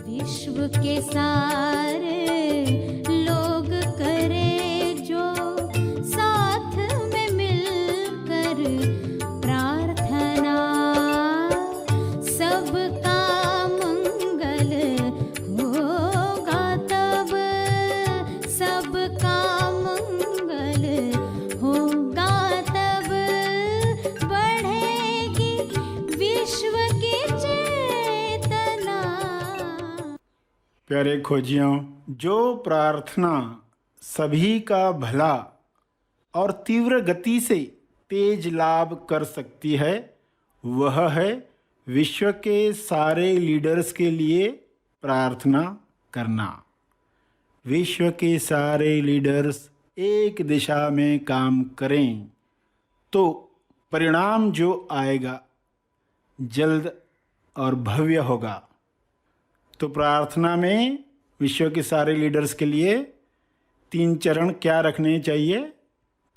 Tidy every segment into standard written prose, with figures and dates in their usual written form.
विश्व के सारे लोग करे जो साथ में मिलकर प्रार्थना, सबका मंगल होगा तब, सबका मंगल होगा तब, बढ़ेगी विश्व की चेतना। प्यारे खोजियों, जो प्रार्थना सभी का भला और तीव्र गति से तेज लाभ कर सकती है, वह है विश्व के सारे लीडर्स के लिए प्रार्थना करना। विश्व के सारे लीडर्स एक दिशा में काम करें तो परिणाम जो आएगा जल्द और भव्य होगा। तो प्रार्थना में विश्व के सारे लीडर्स के लिए 3 चरण क्या रखने चाहिए?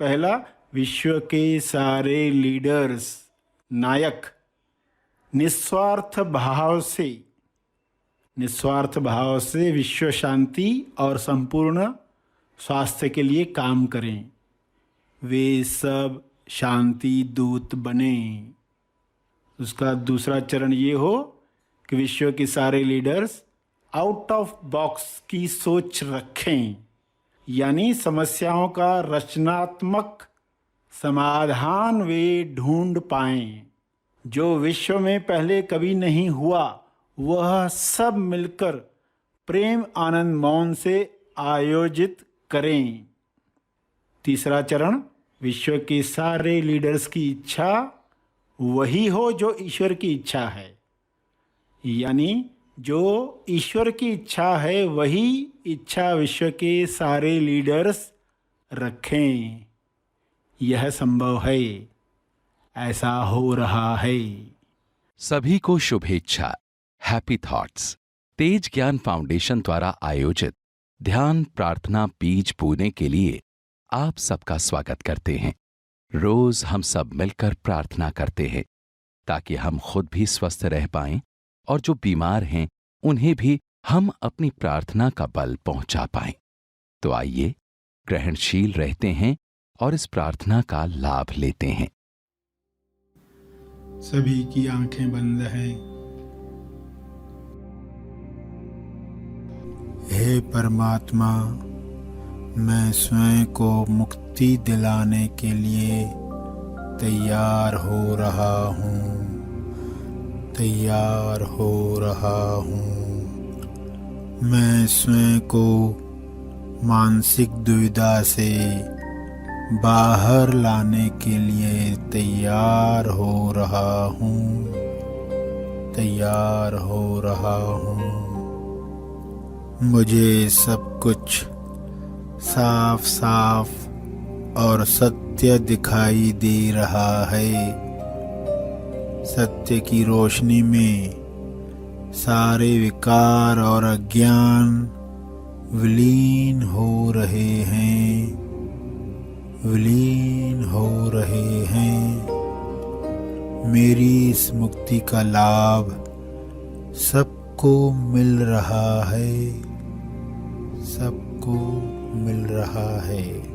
पहला, विश्व के सारे लीडर्स नायक निस्वार्थ भाव से विश्व शांति और संपूर्ण स्वास्थ्य के लिए काम करें। वे सब शांति दूत बने। उसका दूसरा चरण ये हो कि विश्व के सारे लीडर्स आउट ऑफ बॉक्स की सोच रखें, यानी समस्याओं का रचनात्मक समाधान वे ढूंढ पाएं। जो विश्व में पहले कभी नहीं हुआ, वह सब मिलकर प्रेम आनंद मौन से आयोजित करें। तीसरा चरण, विश्व के सारे लीडर्स की इच्छा वही हो जो ईश्वर की इच्छा है, यानी जो ईश्वर की इच्छा है वही इच्छा विश्व के सारे लीडर्स रखें। यह संभव है, ऐसा हो रहा है। सभी को शुभेच्छा। हैप्पी थॉट्स तेज ज्ञान फाउंडेशन द्वारा आयोजित ध्यान प्रार्थना बीज बोने के लिए आप सबका स्वागत करते हैं। रोज हम सब मिलकर प्रार्थना करते हैं ताकि हम खुद भी स्वस्थ रह पाएं और जो बीमार हैं उन्हें भी हम अपनी प्रार्थना का बल पहुंचा पाएं। तो आइए ग्रहणशील रहते हैं और इस प्रार्थना का लाभ लेते हैं। सभी की आंखें बंद हैं। हे परमात्मा, मैं स्वयं को मुक्ति दिलाने के लिए तैयार हो रहा हूँ, तैयार हो रहा हूँ। मैं स्वयं को मानसिक दुविधा से बाहर लाने के लिए तैयार हो रहा हूँ, तैयार हो रहा हूँ। मुझे सब कुछ साफ साफ और सत्य दिखाई दे रहा है। सत्य की रोशनी में सारे विकार और अज्ञान विलीन हो रहे हैं, विलीन हो रहे हैं। मेरी इस मुक्ति का लाभ सबको मिल रहा है, सबको मिल रहा है।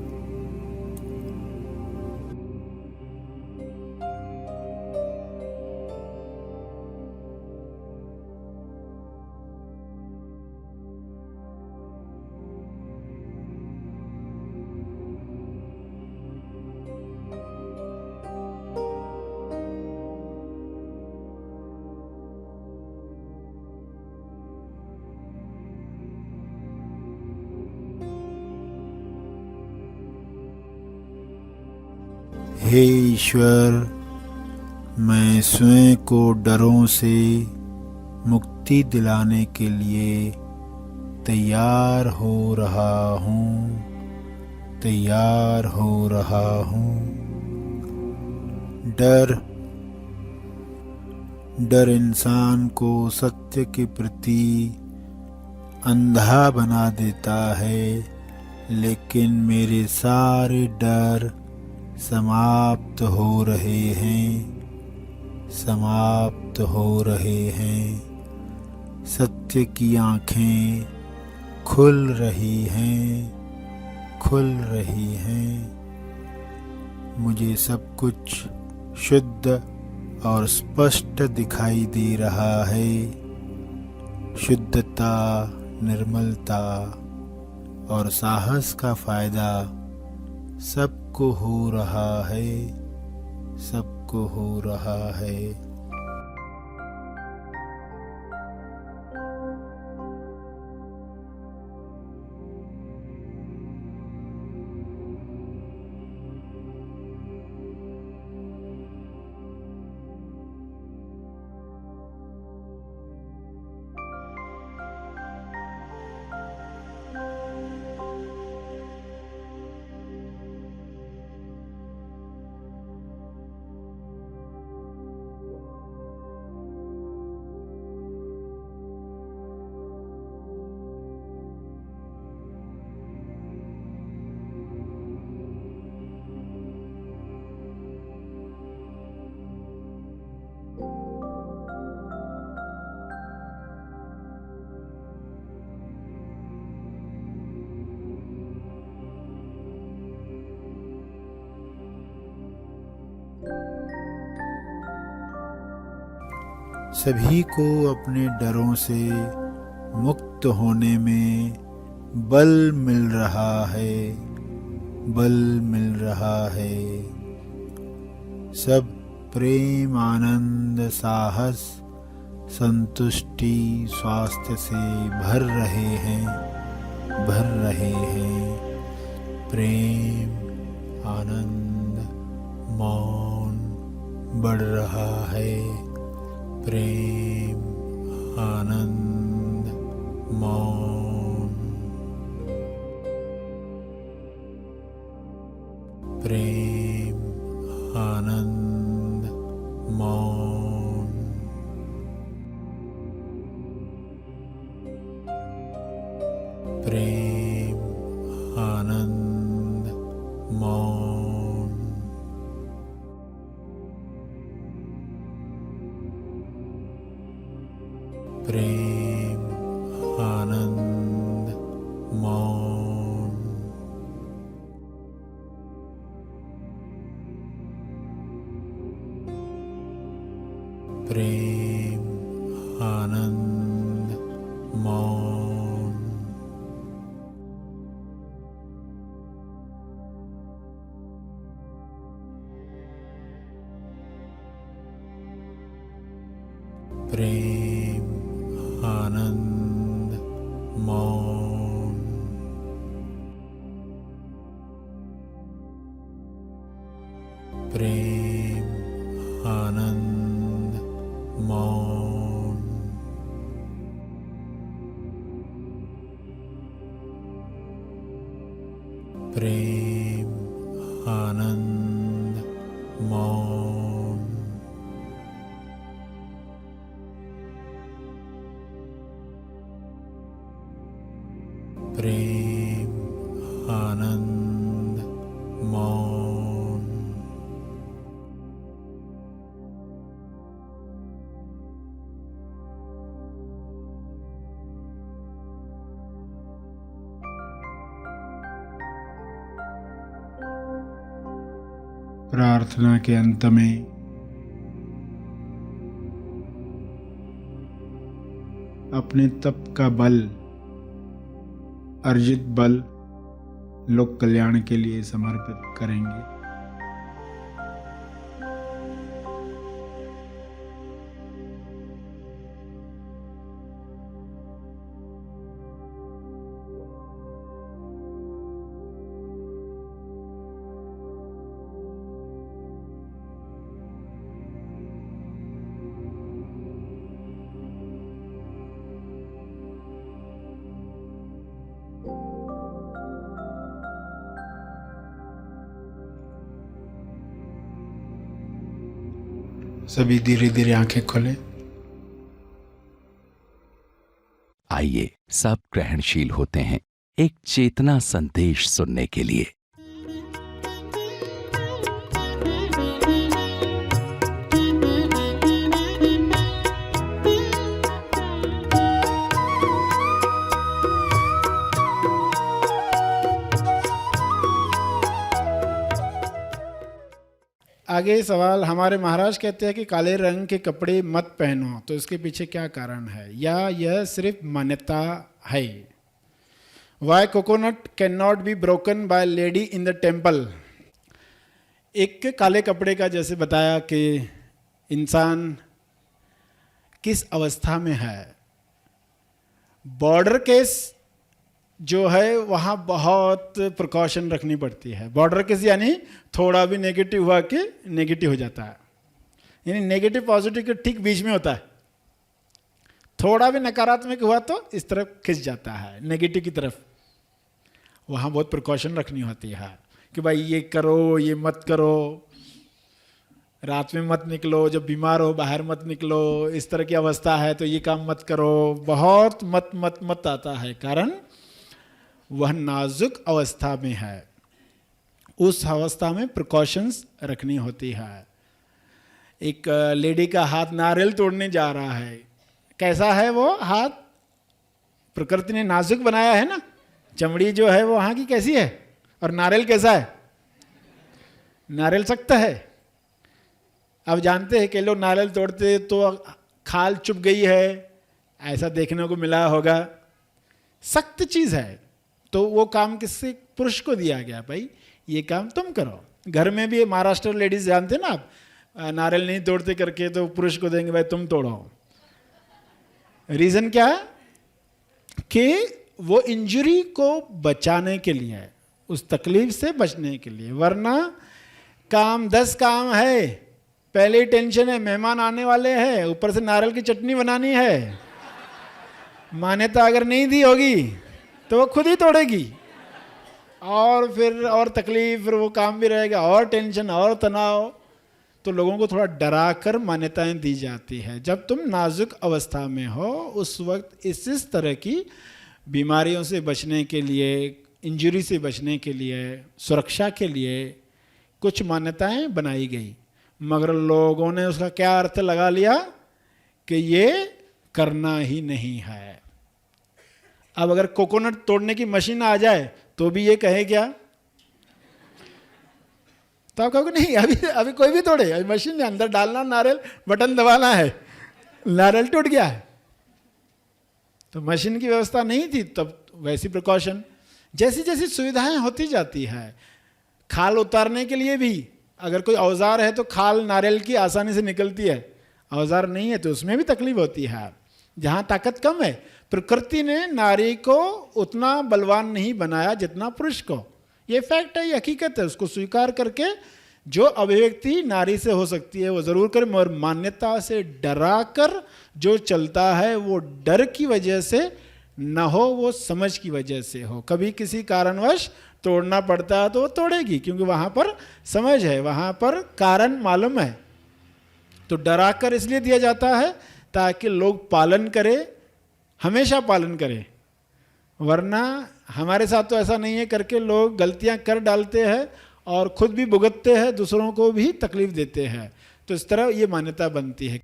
हे ईश्वर, मैं स्वयं को डरों से मुक्ति दिलाने के लिए तैयार हो रहा हूँ, तैयार हो रहा हूँ। डर इंसान को सत्य के प्रति अंधा बना देता है, लेकिन मेरे सारे डर समाप्त हो रहे हैं, समाप्त हो रहे हैं। सत्य सत्य की आँखें खुल रही हैं, खुल रही हैं। मुझे सब कुछ शुद्ध और स्पष्ट दिखाई दे रहा है। शुद्धता, निर्मलता और साहस का फायदा सबको हो रहा है, सबको हो रहा है। सभी को अपने डरों से मुक्त होने में बल मिल रहा है, बल मिल रहा है। सब प्रेम, आनंद, साहस, संतुष्टि, स्वास्थ्य से भर रहे हैं, भर रहे हैं। प्रेम, आनंद, मौन बढ़ रहा है। प्रेम, आनंद, मौन। प्रेम, आनंद, मौन। प्रेम, आनंद, मौन। प्रेम, आनंद, मौन। प्रेम, आनंद, मौन। प्रेम, आनंद, मौन। प्रेम, आनंद, मौन। प्रेम, आनंद, मौन। प्रेम, आनंद, मौन। प्रार्थना के अंत में अपने तप का बल, अर्जित बल लोक कल्याण के लिए समर्पित करेंगे। सभी धीरे धीरे आंखें खोलें। आइए सब ग्रहणशील होते हैं एक चेतना संदेश सुनने के लिए। आगे सवाल, हमारे महाराज कहते हैं कि काले रंग के कपड़े मत पहनो, तो इसके पीछे क्या कारण है, या यह सिर्फ मान्यता है? Why coconut can not be broken by lady in the temple. एक काले कपड़े का जैसे बताया कि इंसान किस अवस्था में है। बॉर्डर केस जो है वहाँ बहुत प्रिकॉशन रखनी पड़ती है। बॉर्डर केस यानी थोड़ा भी नेगेटिव हुआ कि नेगेटिव हो जाता है, यानी नेगेटिव पॉजिटिव के ठीक बीच में होता है। थोड़ा भी नकारात्मक हुआ तो इस तरफ खिंच जाता है, नेगेटिव की तरफ। वहाँ बहुत प्रिकॉशन रखनी होती है कि भाई ये करो, ये मत करो, रात में मत निकलो, जब बीमार हो बाहर मत निकलो, इस तरह की अवस्था है तो ये काम मत करो। बहुत मत मत मत आता है, कारण वह नाजुक अवस्था में है। उस अवस्था में प्रिकॉशंस रखनी होती है। एक लेडी का हाथ नारियल तोड़ने जा रहा है, कैसा है वो हाथ? प्रकृति ने नाजुक बनाया है ना, चमड़ी जो है वो वहाँ की कैसी है, और नारियल कैसा है? नारियल सख्त है। अब जानते हैं कि लोग नारियल तोड़ते तो खाल चुभ गई है, ऐसा देखने को मिला होगा। सख्त चीज़ है, तो वो काम किससे? पुरुष को दिया गया, भाई ये काम तुम करो। घर में भी महाराष्ट्र लेडीज जानते ना आप, नारियल नहीं तोड़ते करके तो पुरुष को देंगे भाई तुम तोड़ो। रीज़न क्या है? कि वो इंजरी को बचाने के लिए है, उस तकलीफ से बचने के लिए। वरना काम 10 काम है, पहले ही टेंशन है, मेहमान आने वाले हैं, ऊपर से नारियल की चटनी बनानी है। मान्यता अगर नहीं दी होगी तो वो खुद ही तोड़ेगी, और फिर और तकलीफ, फिर वो काम भी रहेगा, और टेंशन और तनाव। तो लोगों को थोड़ा डरा कर मान्यताएं दी जाती है। जब तुम नाजुक अवस्था में हो उस वक्त इस तरह की बीमारियों से बचने के लिए, इंजरी से बचने के लिए, सुरक्षा के लिए कुछ मान्यताएं बनाई गई। मगर लोगों ने उसका क्या अर्थ लगा लिया कि ये करना ही नहीं है। अब अगर कोकोनट तोड़ने की मशीन आ जाए तो भी ये कहे क्या? तो आप कहोगे नहीं, अभी कोई भी तोड़े, अभी मशीन में अंदर डालना नारियल, बटन दबाना है, नारियल टूट गया है। तो मशीन की व्यवस्था नहीं थी तब, वैसी प्रिकॉशन। जैसी जैसी सुविधाएं होती जाती है, खाल उतारने के लिए भी अगर कोई औजार है तो खाल नारियल की आसानी से निकलती है, औजार नहीं है तो उसमें भी तकलीफ होती है। जहाँ ताकत कम है, प्रकृति ने नारी को उतना बलवान नहीं बनाया जितना पुरुष को। ये फैक्ट है, ये हकीकत है। उसको स्वीकार करके जो अभिव्यक्ति नारी से हो सकती है वो ज़रूर करें, मगर मान्यता से डरा कर जो चलता है वो डर की वजह से न हो, वो समझ की वजह से हो। कभी किसी कारणवश तोड़ना पड़ता है तो वो तोड़ेगी, क्योंकि वहाँ पर समझ है, वहाँ पर कारण मालूम है। तो डरा कर इसलिए दिया जाता है ताकि लोग पालन करें, हमेशा पालन करें। वरना हमारे साथ तो ऐसा नहीं है करके लोग गलतियां कर डालते हैं और खुद भी भुगतते हैं, दूसरों को भी तकलीफ देते हैं। तो इस तरह ये मान्यता बनती है।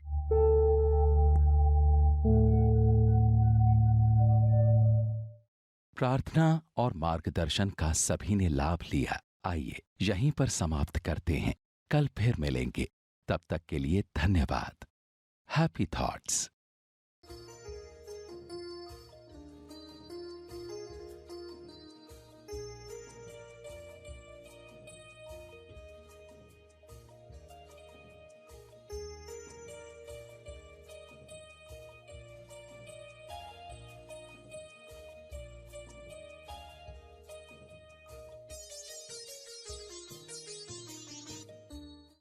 प्रार्थना और मार्गदर्शन का सभी ने लाभ लिया। आइए यहीं पर समाप्त करते हैं, कल फिर मिलेंगे। तब तक के लिए धन्यवाद। Happy thoughts.